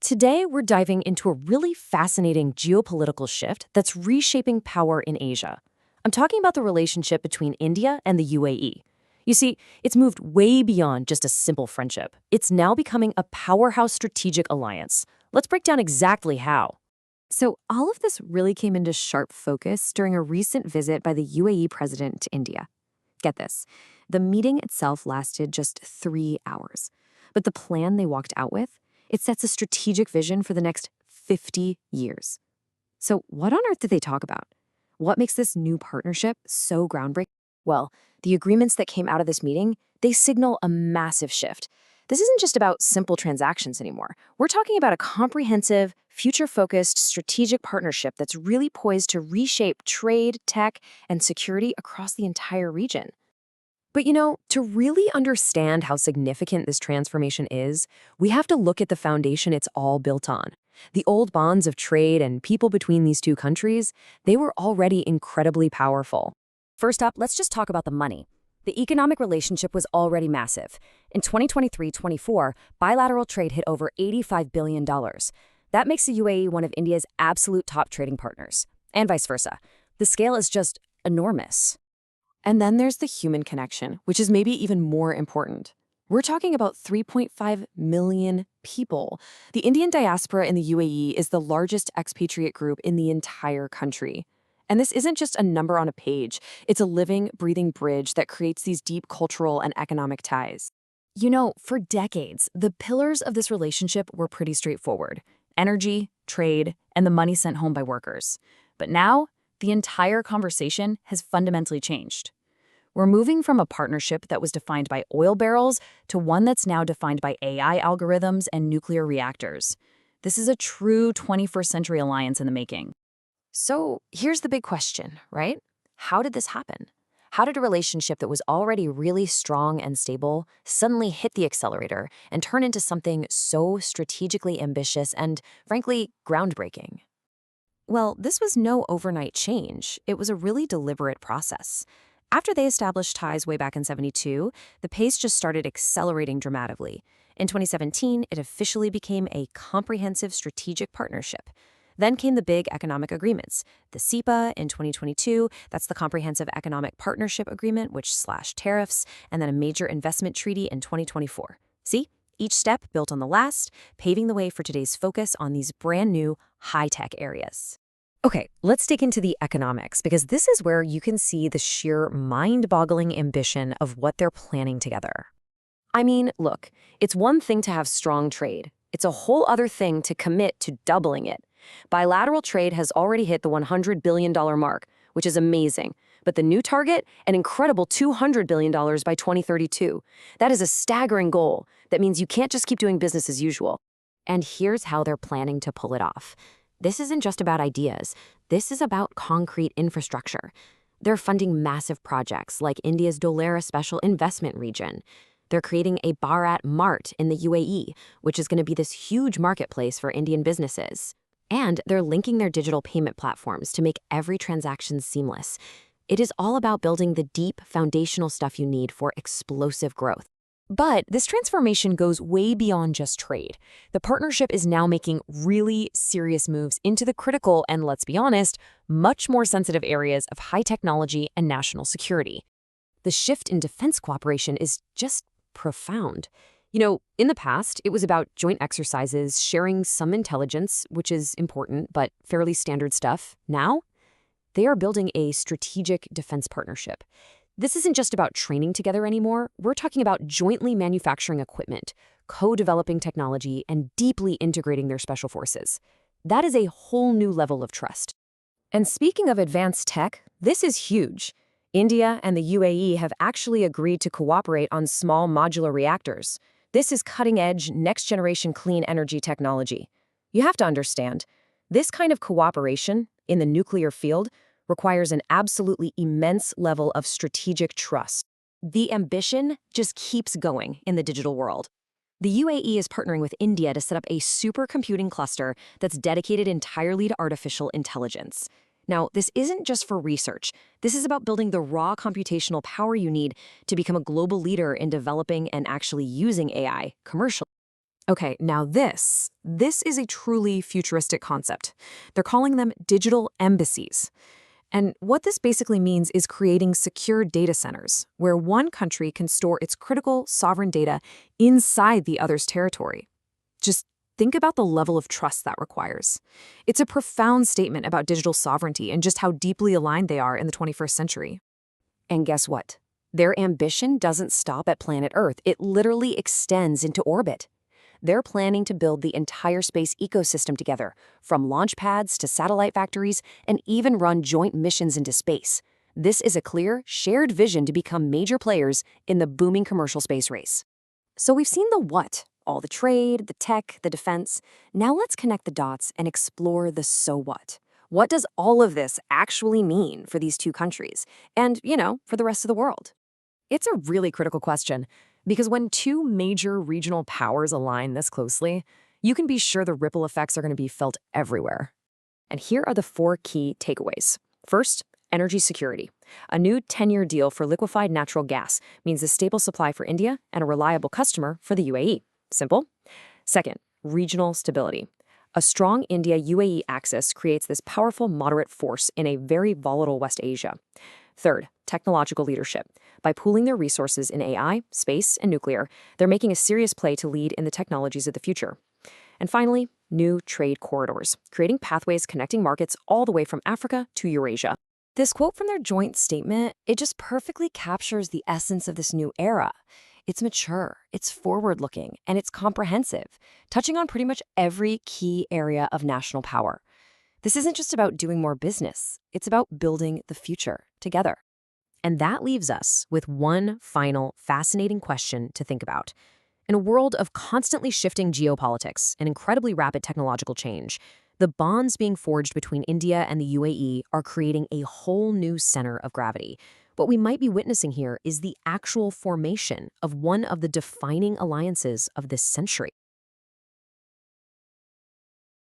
Today, we're diving into a really fascinating geopolitical shift that's reshaping power in Asia. I'm talking about the relationship between India and the UAE. You see, it's moved way beyond just a simple friendship. It's now becoming a powerhouse strategic alliance. Let's break down exactly how. So, all of this really came into sharp focus during a recent visit by the UAE president to India. Get this, the meeting itself lasted just 3 hours. But the plan they walked out with, it sets a strategic vision for the next 50 years. So what on earth did they talk about? What makes this new partnership so groundbreaking? Well, the agreements that came out of this meeting, they signal a massive shift. This isn't just about simple transactions anymore. We're talking about a comprehensive, future-focused strategic partnership that's really poised to reshape trade, tech, and security across the entire region. But to really understand how significant this transformation is, we have to look at the foundation it's all built on. The old bonds of trade and people between these two countries, they were already incredibly powerful. First up, let's just talk about the money. The economic relationship was already massive. In 2023-24, bilateral trade hit over $85 billion. That makes the UAE one of India's absolute top trading partners, and vice versa. The scale is just enormous. And then there's the human connection, which is maybe even more important. We're talking about 3.5 million people. The Indian diaspora in the UAE is the largest expatriate group in the entire country. And this isn't just a number on a page. It's a living, breathing bridge that creates these deep cultural and economic ties. For decades, the pillars of this relationship were pretty straightforward: energy, trade, and the money sent home by workers. But now, the entire conversation has fundamentally changed. We're moving from a partnership that was defined by oil barrels to one that's now defined by AI algorithms and nuclear reactors. This is a true 21st century alliance in the making. So here's the big question, right? How did this happen? How did a relationship that was already really strong and stable suddenly hit the accelerator and turn into something so strategically ambitious and, frankly, groundbreaking? Well, this was no overnight change. It was a really deliberate process. After they established ties way back in '72, the pace just started accelerating dramatically. In 2017, it officially became a comprehensive strategic partnership. Then came the big economic agreements. The CEPA in 2022, that's the Comprehensive Economic Partnership Agreement, which slashed tariffs, and then a major investment treaty in 2024. See? Each step built on the last, paving the way for today's focus on these brand new, high-tech areas. Okay, let's dig into the economics, because this is where you can see the sheer mind-boggling ambition of what they're planning together. I mean, look, it's one thing to have strong trade. It's a whole other thing to commit to doubling it. Bilateral trade has already hit the $100 billion mark, which is amazing. But the new target, an incredible $200 billion by 2032. That is a staggering goal. That means you can't just keep doing business as usual. And here's how they're planning to pull it off. This isn't just about ideas. This is about concrete infrastructure. They're funding massive projects like India's Dholera Special Investment Region. They're creating a Bharat Mart in the UAE, which is going to be this huge marketplace for Indian businesses. And they're linking their digital payment platforms to make every transaction seamless. It is all about building the deep, foundational stuff you need for explosive growth. But this transformation goes way beyond just trade. The partnership is now making really serious moves into the critical and, let's be honest, much more sensitive areas of high technology and national security. The shift in defense cooperation is just profound. In the past, it was about joint exercises, sharing some intelligence, which is important, but fairly standard stuff. Now, they are building a strategic defense partnership. This isn't just about training together anymore. We're talking about jointly manufacturing equipment, co-developing technology, and deeply integrating their special forces. That is a whole new level of trust. And speaking of advanced tech, this is huge. India and the UAE have actually agreed to cooperate on small modular reactors. This is cutting-edge, next-generation clean energy technology. You have to understand, this kind of cooperation in the nuclear field requires an absolutely immense level of strategic trust. The ambition just keeps going in the digital world. The UAE is partnering with India to set up a supercomputing cluster that's dedicated entirely to artificial intelligence. Now, this isn't just for research. This is about building the raw computational power you need to become a global leader in developing and actually using AI commercially. Okay, now this is a truly futuristic concept. They're calling them digital embassies. And what this basically means is creating secure data centers where one country can store its critical sovereign data inside the other's territory. Just think about the level of trust that requires. It's a profound statement about digital sovereignty and just how deeply aligned they are in the 21st century. And guess what? Their ambition doesn't stop at planet Earth. It literally extends into orbit. They're planning to build the entire space ecosystem together, from launch pads to satellite factories, and even run joint missions into space. This is a clear, shared vision to become major players in the booming commercial space race. So we've seen the what, all the trade, the tech, the defense. Now let's connect the dots and explore the so what. What does all of this actually mean for these two countries and, for the rest of the world? It's a really critical question, because when two major regional powers align this closely, you can be sure the ripple effects are going to be felt everywhere. And here are the 4 key takeaways. First, energy security. A new 10-year deal for liquefied natural gas means a stable supply for India and a reliable customer for the UAE. Simple. Second, regional stability. A strong India-UAE axis creates this powerful moderate force in a very volatile West Asia. Third, technological leadership. By pooling their resources in AI, space, and nuclear, they're making a serious play to lead in the technologies of the future. And finally, new trade corridors, creating pathways connecting markets all the way from Africa to Eurasia. This quote from their joint statement, it just perfectly captures the essence of this new era. It's mature, it's forward-looking, and it's comprehensive, touching on pretty much every key area of national power. This isn't just about doing more business. It's about building the future together. And that leaves us with one final fascinating question to think about. In a world of constantly shifting geopolitics and incredibly rapid technological change, the bonds being forged between India and the UAE are creating a whole new center of gravity. What we might be witnessing here is the actual formation of one of the defining alliances of this century.